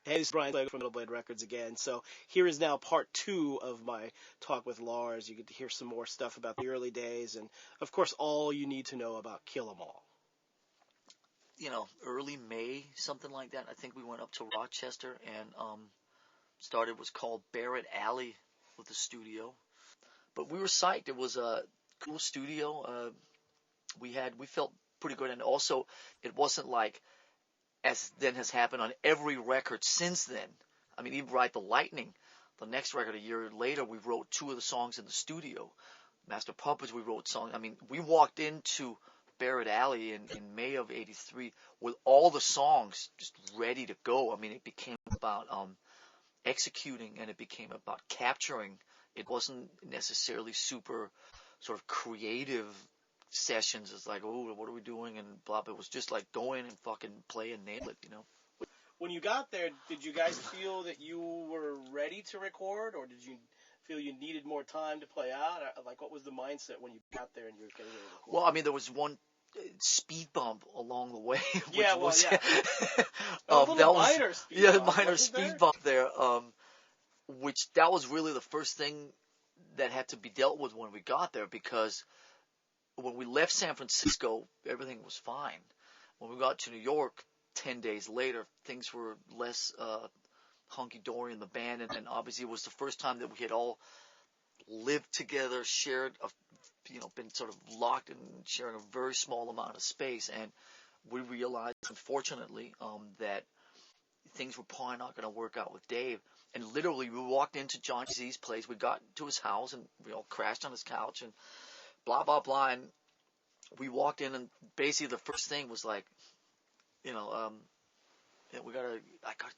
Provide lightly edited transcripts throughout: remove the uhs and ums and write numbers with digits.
Hey, this is Brian Slagle from Middle Blade Records again. So here is now part two of my talk with Lars. You get to hear some more stuff about the early days, and of course, all you need to know about Kill 'Em All. Early May, something like that. I think we went up to Rochester and started what's called Barrett Alley with the studio. But we were psyched. It was a cool studio. We felt pretty good, and also it wasn't like as then has happened on every record since then. I mean, even Ride the Lightning, the next record a year later, we wrote two of the songs in the studio. Master Puppets, we wrote songs. I mean, we walked into Barrett Alley in May of '83 with all the songs just ready to go. I mean, it became about executing, and it became about capturing. It wasn't necessarily super sort of creative sessions. It's like, oh, what are we doing? And blah, blah. It was just like go in and fucking play and nail it. When you got there, did you guys feel that you were ready to record, or did you feel you needed more time to play out? Like, what was the mindset when you got there and you were getting ready to record? Well, I mean, there was one speed bump along the way. Yeah, well, was, yeah. A little minor speed bump. Yeah, minor wasn't speed there? bump there. Which that was really the first thing that had to be dealt with when we got there, because when we left San Francisco, everything was fine. When we got to New York 10 days later, things were less hunky-dory in the band, and obviously it was the first time that we had all lived together, been sort of locked and sharing a very small amount of space, and we realized, unfortunately, that things were probably not going to work out with Dave. And literally, we walked into Johnny Z's place, we got to his house, and we all crashed on his couch, and blah, blah, blah, and we walked in, and basically the first thing was like, yeah,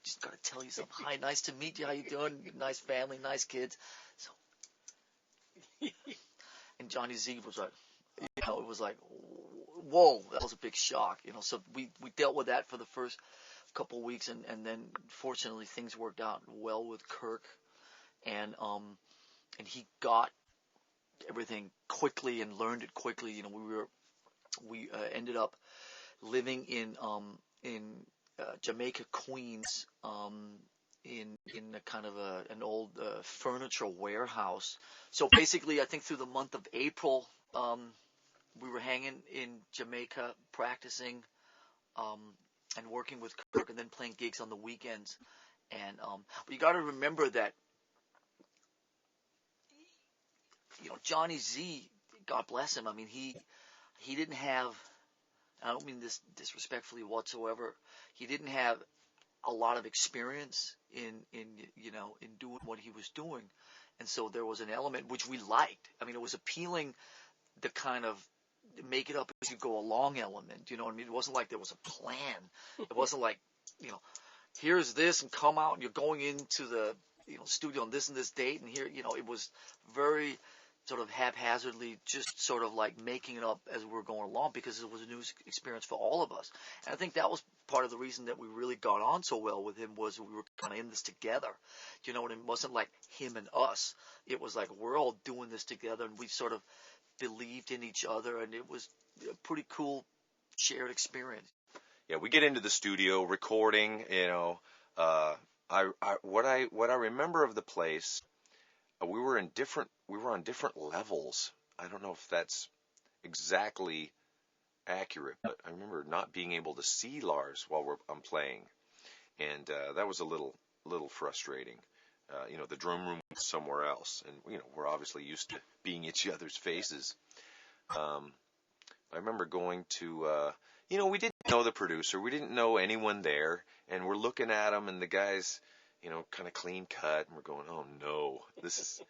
just gotta tell you something. Hi, nice to meet you. How you doing? Nice family, nice kids. So, and Johnny Z was like, it was like, whoa, that was a big shock. So we dealt with that for the first couple of weeks, and then fortunately things worked out well with Kirk, and he got everything quickly and learned it quickly. We ended up living in Jamaica, Queens, in a kind of an old furniture warehouse. So basically, I think through the month of April, we were hanging in Jamaica, practicing, and working with Kirk, and then playing gigs on the weekends. And but you got to remember that, Johnny Z, God bless him. I mean, he didn't have. I don't mean this disrespectfully whatsoever. He didn't have a lot of experience in doing what he was doing, and so there was an element which we liked. I mean, it was appealing, the kind of make it up as you go along element. You know what I mean? It wasn't like there was a plan. It wasn't like, here's this and come out and you're going into the studio on this and this date, and here, it was very sort of haphazardly, just sort of like making it up as we were going along, because it was a new experience for all of us. And I think that was part of the reason that we really got on so well with him, was we were kind of in this together. You know, and it wasn't like him and us. It was like we're all doing this together, and we sort of believed in each other, and it was a pretty cool shared experience. Yeah, we get into the studio recording. What I remember of the place, we were on different levels. I don't know if that's exactly accurate, but I remember not being able to see Lars while I'm playing, and that was a little frustrating. The drum room was somewhere else, and we're obviously used to being each other's faces. I remember going to, we didn't know the producer, we didn't know anyone there, and we're looking at him, and the guy's, kind of clean cut, and we're going, oh no, does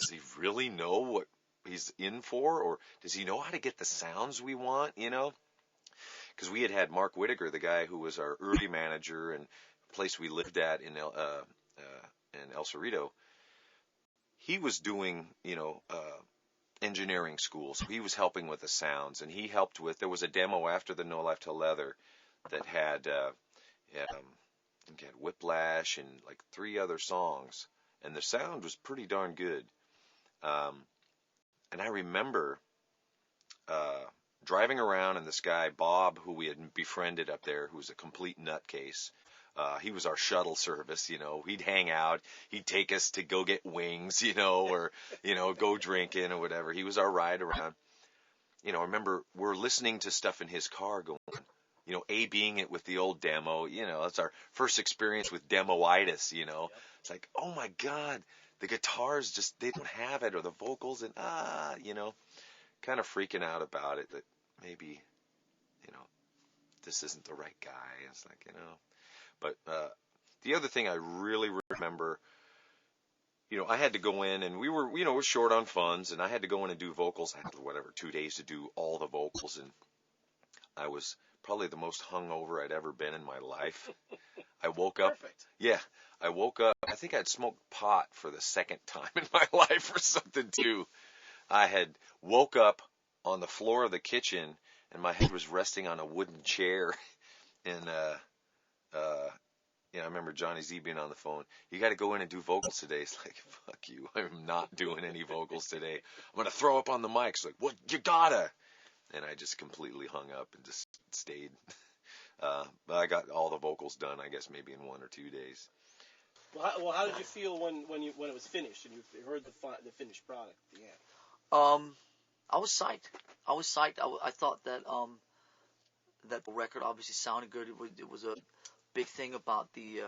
he really know what he's in for, or does he know how to get the sounds we want, Because we had Mark Whittaker, the guy who was our early manager and place we lived at in El Cerrito. He was doing, engineering school, so he was helping with the sounds, and he helped with. There was a demo after the No Life Till Leather that had Whiplash and like 3 other songs, and the sound was pretty darn good. And I remember driving around, and this guy Bob, who we had befriended up there, who was a complete nutcase, He was our shuttle service, He'd hang out. He'd take us to go get wings, or, go drinking or whatever. He was our ride around. I remember we're listening to stuff in his car going, A-being it with the old demo, that's our first experience with demoitis, It's like, oh my God, the guitars just, they don't have it, or the vocals, and kind of freaking out about it, that maybe, this isn't the right guy. It's like, but the other thing I really remember, I had to go in, and we were short on funds, and I had to go in and do vocals. I had 2 days to do all the vocals, and I was probably the most hungover I'd ever been in my life. I woke up. Perfect. Yeah, I woke up. I think I'd smoked pot for the second time in my life or something too. I had woke up on the floor of the kitchen, and my head was resting on a wooden chair, and I remember Johnny Z being on the phone. You got to go in and do vocals today. It's like, fuck you. I'm not doing any vocals today. I'm going to throw up on the mic. It's like, what? You gotta. And I just completely hung up and just stayed. But I got all the vocals done, I guess, maybe in 1 or 2 days. Well, how did you feel when it was finished and you heard the finished product at the end? I was psyched. I thought that that the record obviously sounded good. It was a big thing about this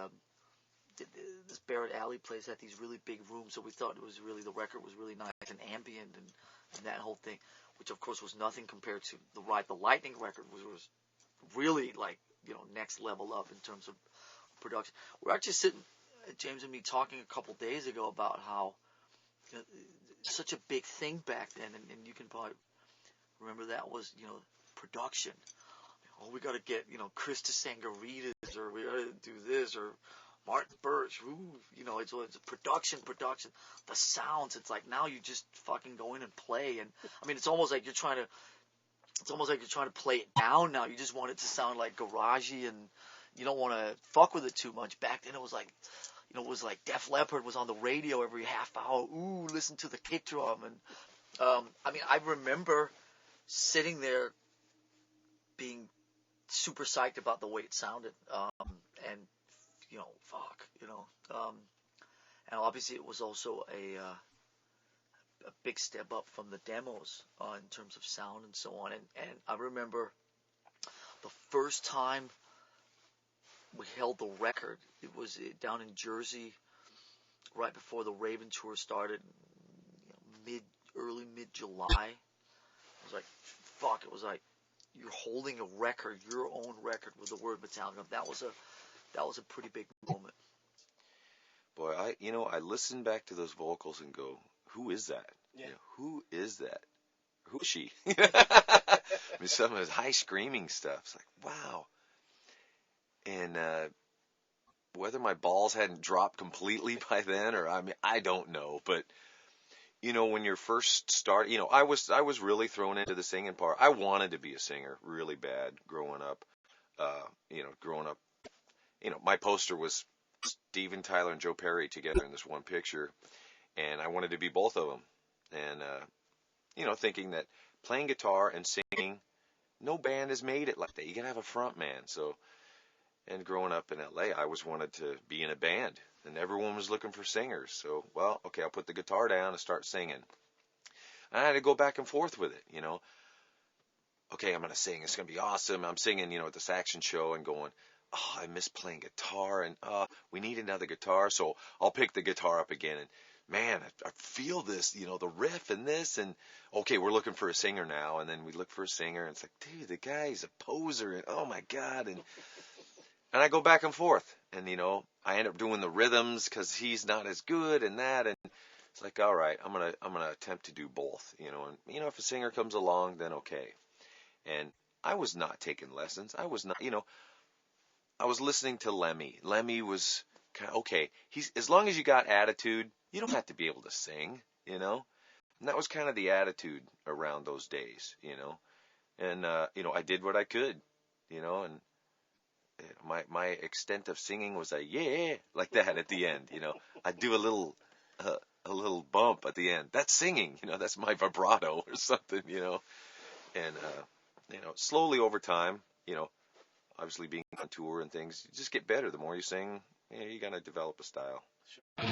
Barrett Alley place had these really big rooms, so we thought the record was really nice and ambient and that whole thing, which of course was nothing compared to the Ride the Lightning record, which was really like next level up in terms of production. We're actually sitting, James and me, talking a couple days ago about how such a big thing back then, and you can probably remember that was production. Oh, we got to get Chris Sangaritas, or we got to do this, or Martin Birch. Ooh, it's production. The sounds. It's like now you just fucking go in and play, and I mean it's almost like you're trying to play it down now. You just want it to sound like garagey, and you don't want to fuck with it too much. Back then it was like, it was like Def Leppard was on the radio every half hour. Ooh, listen to the kick drum, and I mean I remember sitting there being super psyched about the way it sounded, and and obviously it was also a big step up from the demos in terms of sound and so on. And I remember the first time we held the record, it was down in Jersey right before the Raven tour started, early mid July. I was like, fuck! It was like you're holding a record, your own record, with the word Metallica. That was a pretty big moment. Boy, I listen back to those vocals and go, who is that? Yeah. Who is that? Who is she? I mean, some of his high screaming stuff. It's like, wow. And whether my balls hadn't dropped completely by then, or I don't know, but when you're first start, I was really thrown into the singing part. I wanted to be a singer really bad growing up. My poster was Steven Tyler and Joe Perry together in this one picture, and I wanted to be both of them. And thinking that playing guitar and singing, no band has made it like that. You gotta have a front man. So, and growing up in LA, I always wanted to be in a band, and everyone was looking for singers. So, well, okay, I'll put the guitar down and start singing. And I had to go back and forth with it, Okay, I'm going to sing. It's going to be awesome. I'm singing, at the Saxon show and going, oh, I miss playing guitar, and we need another guitar. So I'll pick the guitar up again, and man, I feel this, the riff and this, and okay, we're looking for a singer now. And then we look for a singer, and it's like, dude, the guy's a poser, and oh my God. And I go back and forth, and I end up doing the rhythms because he's not as good and that, and it's like, all right, I'm gonna attempt to do both, and if a singer comes along, then okay. And I was not taking lessons. I was not, I was listening to Lemmy. Lemmy was kind of, okay, as long as you got attitude, you don't have to be able to sing, and that was kind of the attitude around those days, and I did what I could, and my extent of singing was yeah, like that at the end, I'd do a little bump at the end. That's singing, that's my vibrato or something, and slowly over time, obviously being on tour and things, you just get better. The more you sing, you got to develop a style. Sure.